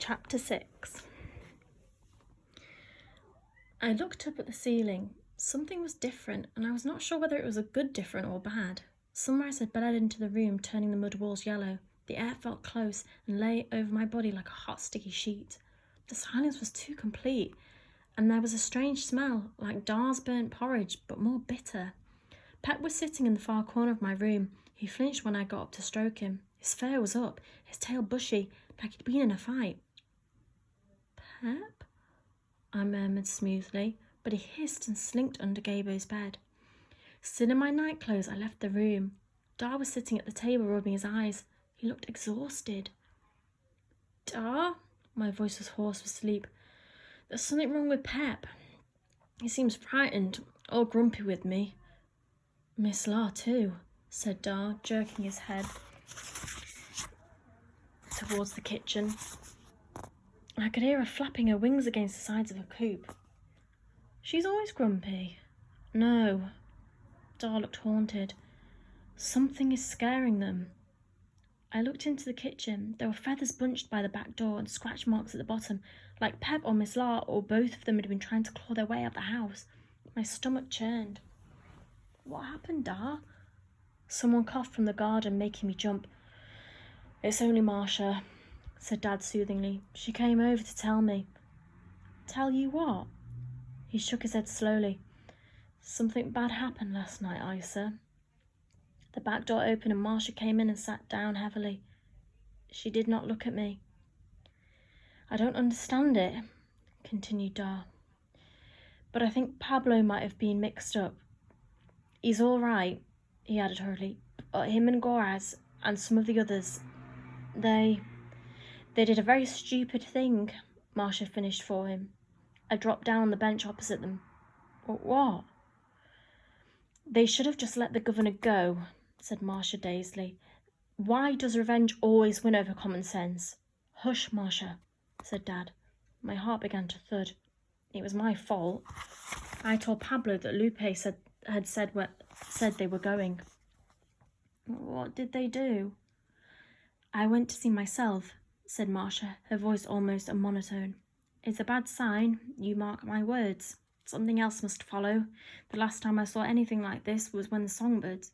Chapter 6. I looked up at the ceiling. Something was different, and I was not sure whether it was a good different or bad. Sunrise had bled into the room, turning the mud walls yellow. The air felt close and lay over my body like a hot, sticky sheet. The silence was too complete, and there was a strange smell, like Dar's burnt porridge, but more bitter. Pep was sitting in the far corner of my room. He flinched when I got up to stroke him. His fur was up, his tail bushy, like he'd been in a fight. "Pep?" I murmured smoothly, but he hissed and slinked under Gabo's bed. Still in my nightclothes, I left the room. Dar was sitting at the table rubbing his eyes. He looked exhausted. "Dar?" My voice was hoarse with sleep. "There's something wrong with Pep. He seems frightened, all grumpy with me." "Miss La too," said Dar, jerking his head towards the kitchen. I could hear her flapping her wings against the sides of her coop. "She's always grumpy." "No." Dar looked haunted. "Something is scaring them." I looked into the kitchen. There were feathers bunched by the back door and scratch marks at the bottom, like Pep or Miss La or both of them had been trying to claw their way out the house. My stomach churned. "What happened, Dar?" Someone coughed from the garden, making me jump. "It's only Marcia," said Dad soothingly. "She came over to tell me." "Tell you what?" He shook his head slowly. "Something bad happened last night, Isa." The back door opened and Marcia came in and sat down heavily. She did not look at me. "I don't understand it," continued Dar, "but I think Pablo might have been mixed up. He's all right," he added hurriedly, "but him and Goraz and some of the others, they did a very stupid thing," Marcia finished for him. I dropped down on the bench opposite them. "What?" "They should have just let the governor go," said Marcia dazedly. "Why does revenge always win over common sense?" "Hush, Marcia," said Dad. My heart began to thud. It was my fault. I told Pablo that Lupe had said they were going. "What did they do?" "I went to see myself," said Marcia, her voice almost a monotone. "It's a bad sign, you mark my words. Something else must follow. The last time I saw anything like this was when the songbirds—"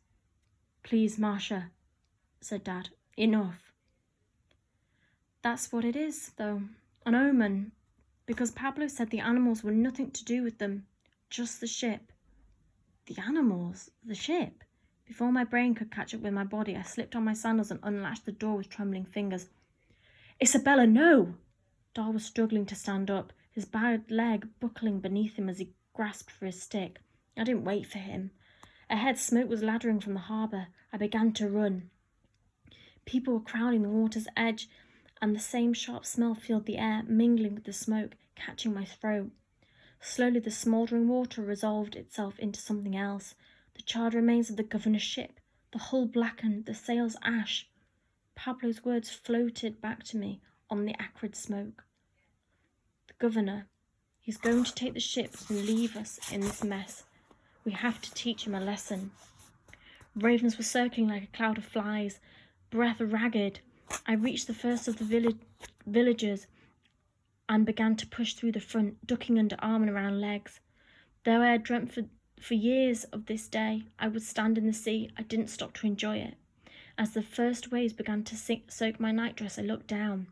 "Please, Marcia," said Dad. "Enough." "That's what it is, though. An omen. Because Pablo said the animals were nothing to do with them. Just the ship." "The animals? The ship?" Before my brain could catch up with my body, I slipped on my sandals and unlatched the door with trembling fingers. "Isabella, no!" Dar was struggling to stand up, his bad leg buckling beneath him as he grasped for his stick. I didn't wait for him. Ahead, smoke was lathering from the harbour. I began to run. People were crowding the water's edge, and the same sharp smell filled the air, mingling with the smoke, catching my throat. Slowly the smouldering water resolved itself into something else. The charred remains of the governor's ship, the hull blackened, the sails ash. Pablo's words floated back to me on the acrid smoke. "The governor, he's going to take the ship and leave us in this mess. We have to teach him a lesson." Ravens were circling like a cloud of flies, breath ragged. I reached the first of the villagers and began to push through the front, ducking under arm and around legs. Though I had dreamt for years of this day, I would stand in the sea. I didn't stop to enjoy it. As the first waves began to soak my nightdress, I looked down.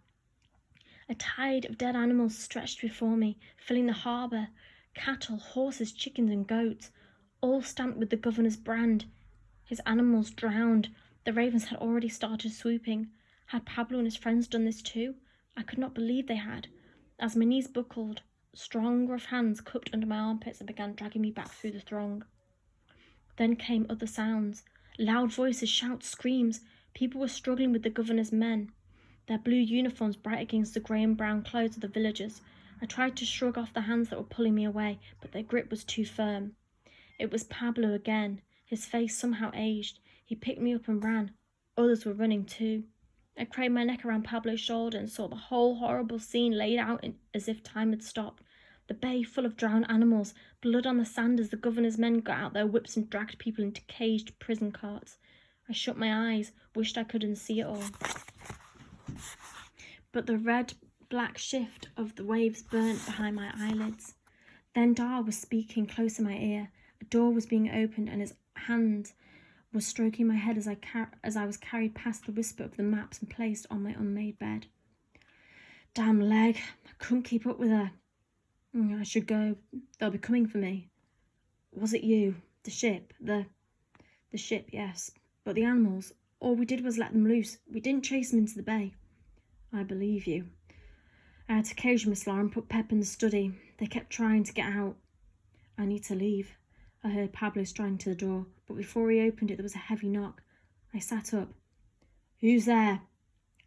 A tide of dead animals stretched before me, filling the harbour. Cattle, horses, chickens and goats, all stamped with the governor's brand. His animals drowned. The ravens had already started swooping. Had Pablo and his friends done this too? I could not believe they had. As my knees buckled, strong, rough hands cupped under my armpits and began dragging me back through the throng. Then came other sounds. Loud voices, shouts, screams. People were struggling with the governor's men, their blue uniforms bright against the grey and brown clothes of the villagers. I tried to shrug off the hands that were pulling me away, but their grip was too firm. It was Pablo again, his face somehow aged. He picked me up and ran. Others were running too. I craned my neck around Pablo's shoulder and saw the whole horrible scene laid out as if time had stopped. The bay full of drowned animals, blood on the sand as the governor's men got out their whips and dragged people into caged prison carts. I shut my eyes, wished I could unsee it all. But the red black shift of the waves burnt behind my eyelids. Then Dar was speaking close in my ear. A door was being opened and his hand was stroking my head as I was carried past the whisper of the maps and placed on my unmade bed. Damn leg, I couldn't keep up with her. I should go. They'll be coming for me. Was it you? The ship? The ship, yes. But the animals, all we did was let them loose. We didn't chase them into the bay. I believe you. I had to cage Miss Laura and put Pep in the study. They kept trying to get out. I need to leave. I heard Pablo striding to the door, but before he opened it there was a heavy knock. I sat up. Who's there?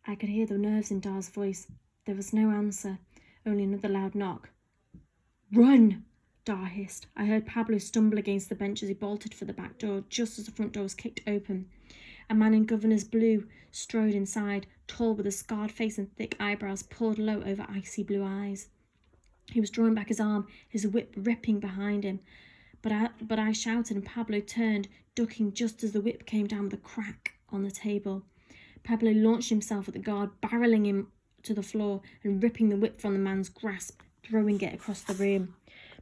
I could hear the nerves in Dar's voice. There was no answer, only another loud knock. Run! Dar hissed. I heard Pablo stumble against the bench as he bolted for the back door, just as the front door was kicked open. A man in governor's blue strode inside, tall with a scarred face and thick eyebrows pulled low over icy blue eyes. He was drawing back his arm, his whip ripping behind him. But I shouted and Pablo turned, ducking just as the whip came down with a crack on the table. Pablo launched himself at the guard, barreling him to the floor and ripping the whip from the man's grasp, throwing it across the room.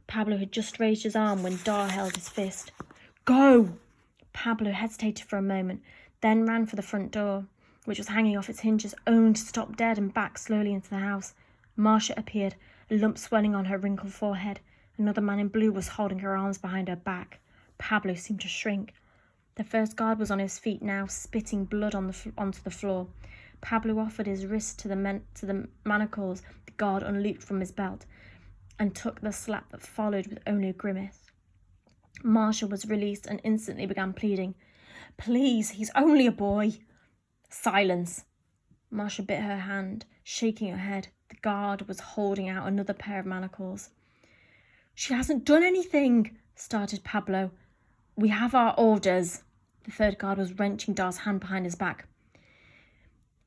Pablo had just raised his arm when Dar held his fist. Go! Pablo hesitated for a moment, then ran for the front door, which was hanging off its hinges, only to stop dead and back slowly into the house. Marcia appeared, a lump swelling on her wrinkled forehead. Another man in blue was holding her arms behind her back. Pablo seemed to shrink. The first guard was on his feet now, spitting blood onto the floor. Pablo offered his wrist to the manacles the guard unlooped from his belt and took the slap that followed with only a grimace. Marcia was released and instantly began pleading. Please, he's only a boy. Silence. Marcia bit her hand, shaking her head. The guard was holding out another pair of manacles. She hasn't done anything, started Pablo. We have our orders. The third guard was wrenching Dar's hand behind his back.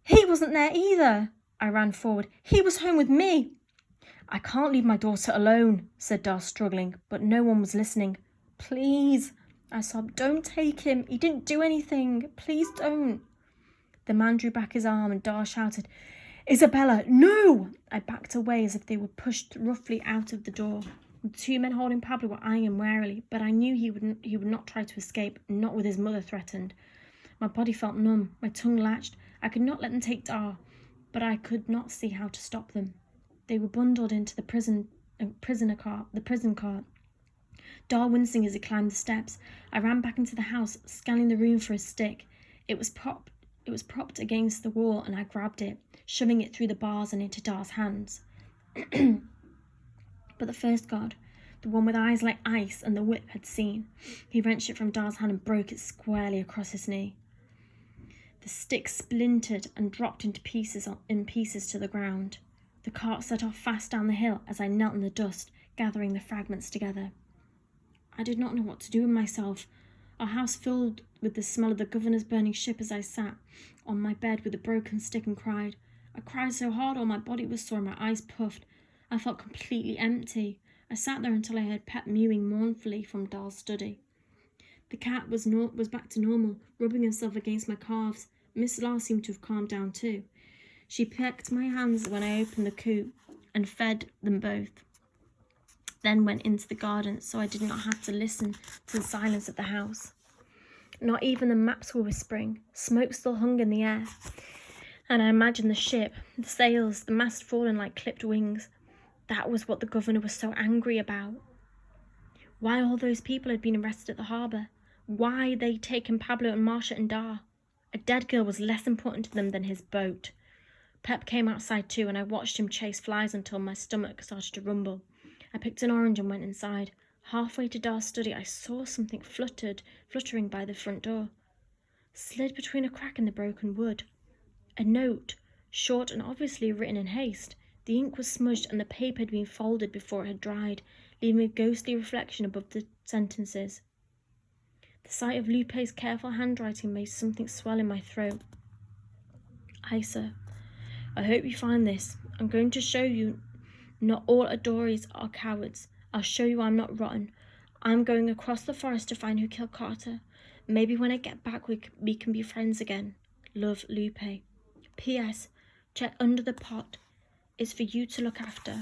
He wasn't there either. I ran forward. He was home with me. I can't leave my daughter alone, said Dar, struggling, but no one was listening. Please, I sobbed. Don't take him. He didn't do anything. Please don't. The man drew back his arm and Dar shouted, Isabella, no! I backed away as if they were pushed roughly out of the door. The two men holding Pablo were eyeing him warily, but I knew he would not try to escape, not with his mother threatened. My body felt numb, my tongue latched. I could not let them take Dar, but I could not see how to stop them. They were bundled into the prison cart. Dar wincing as he climbed the steps. I ran back into the house, scanning the room for a stick. It was propped against the wall, and I grabbed it, shoving it through the bars and into Dar's hands. But the first guard, the one with eyes like ice and the whip, had seen. He wrenched it from Dar's hand and broke it squarely across his knee. The stick splintered and dropped into pieces to the ground. The cart set off fast down the hill as I knelt in the dust, gathering the fragments together. I did not know what to do with myself. Our house filled with the smell of the governor's burning ship as I sat on my bed with a broken stick and cried. I cried so hard all my body was sore and my eyes puffed. I felt completely empty. I sat there until I heard Pep mewing mournfully from Dar's study. The cat was back to normal, rubbing himself against my calves. Miss Laura seemed to have calmed down too. She pecked my hands when I opened the coop and fed them both, then went into the garden so I did not have to listen to the silence of the house. Not even the maps were whispering. Smoke still hung in the air, and I imagined the ship, the sails, the mast falling like clipped wings. That was what the governor was so angry about. Why all those people had been arrested at the harbour. Why they'd taken Pablo and Marcia and Dar. A dead girl was less important to them than his boat. Pep came outside too, and I watched him chase flies until my stomach started to rumble. I picked an orange and went inside. Halfway to Dar's study, I saw something fluttering by the front door. Slid between a crack in the broken wood. A note, short and obviously written in haste. The ink was smudged and the paper had been folded before it had dried, leaving a ghostly reflection above the sentences. The sight of Lupe's careful handwriting made something swell in my throat. Isa, I hope you find this. I'm going to show you not all Adoris are cowards. I'll show you I'm not rotten. I'm going across the forest to find who killed Carter. Maybe when I get back we can be friends again. Love, Lupe. P.S. Check under the pot. is for you to look after.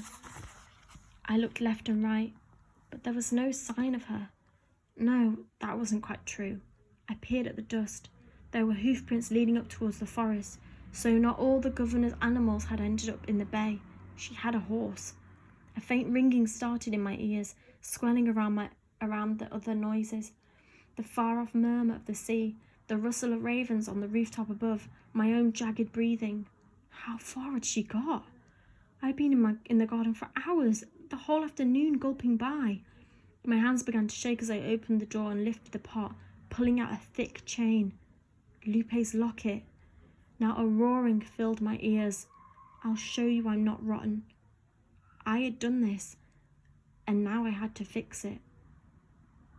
I looked left and right, but there was no sign of her. No, that wasn't quite true. I peered at the dust. There were hoof prints leading up towards the forest, so not all the governor's animals had ended up in the bay. She had a horse. A faint ringing started in my ears, swelling around the other noises. The far-off murmur of the sea, the rustle of ravens on the rooftop above, my own jagged breathing. How far had she got? I'd been in the garden for hours, the whole afternoon, gulping by. My hands began to shake as I opened the door and lifted the pot, pulling out a thick chain. Lupe's locket. Now a roaring filled my ears. I'll show you I'm not rotten. I had done this, and now I had to fix it.